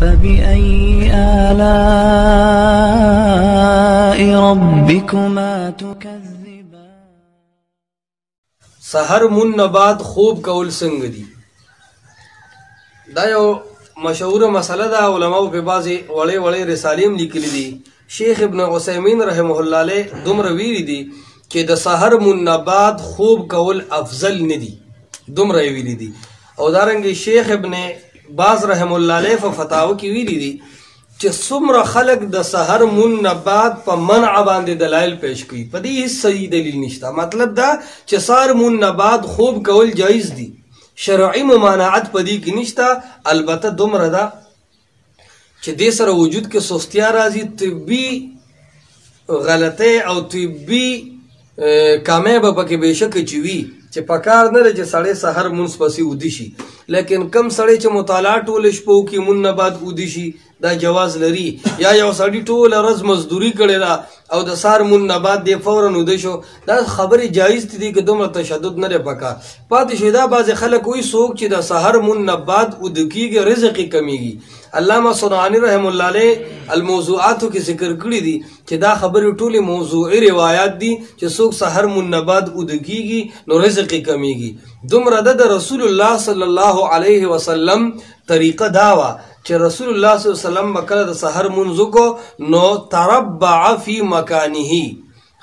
فبأي آلاء ربكما تكذبان. سحر من نبات خوب کول څنګه دي؟ دا یو مشهوره مسله ده. علماء په بعضې وړې وړې رسالې لیکلي دي. شیخ ابن عثیمین رحمه الله علیه دومره ویلي دي چې د سحر من نبات خوب کول افضل نه دي، دومره ویلي دي. او دارنګه شیخ ابن باز رحم الله علیه په فتاوا کې ویلي دي چې څومره خلک د سحر من نبات په منع باندې دلایل پیش کوي، په دې هیڅ صحیح دلیل نشته. مطلب دا چې سحر من نبات خوب کول جایز دي، شرعي ممانعت په دې کې نشته. البته دومره ده چې دې سره وجود کې سستیا راځي، طبي غلطۍ او طبي کامې به پکې بېشکه چې وي، چې پکار نه دی چې سړی سحر مونځ پسې ودي شي. لیکن کم سړی چې مطالعه ټوله شپه وکړي من نبات ودي شي، دا جواز لري. یا یو سړي ټوله ورځ مزدوري کړې ده او د سحر من نبات دی فورا وده شو، دا خبرې جایز دي که دومره تشدد نه دی پکار. پاتې شي دا بعضې خلک وایي څوک چې د سحر من نبات وده کېږي رزق یې کمیږي. علامه صنعاني رحم الله علیه الموضوعاتو کې ذکر کړي دي چې دا خبرې ټولې موضوعي روایات دي چې څوک سحر من نبات وده کېږي نو رزق یې کمیږي. دومره ده د رسول الله صلی الله علیه وسلم طریقه دا وه چې رسول الله صلی الله علیه وسلم به کله د سحر مونځ وکړو نو تربع فی مکانه،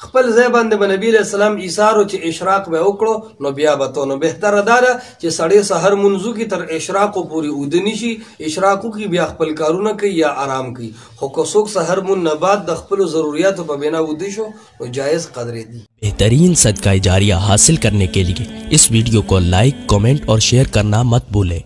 خپل ځای باندې به نبي علیه السلام ایثار چې اشراق به وکړو نو بیا به تو. نو بهتره دا ده چې سړی سحر مونځ وکړي تر اشراقو پورې اوده نه شي، اشراق وکړي بیا خپل کارونه کوي یا آرام کوي. خو که څوک سحر من نبات د خپلو ضروریاتو په بنا اوده شو نو جایز قدرې دي. बेहतरीन सदका जारिया हासिल करने के लिए इस वीडियो को लाइक, कमेंट और शेयर करना मत भूलें।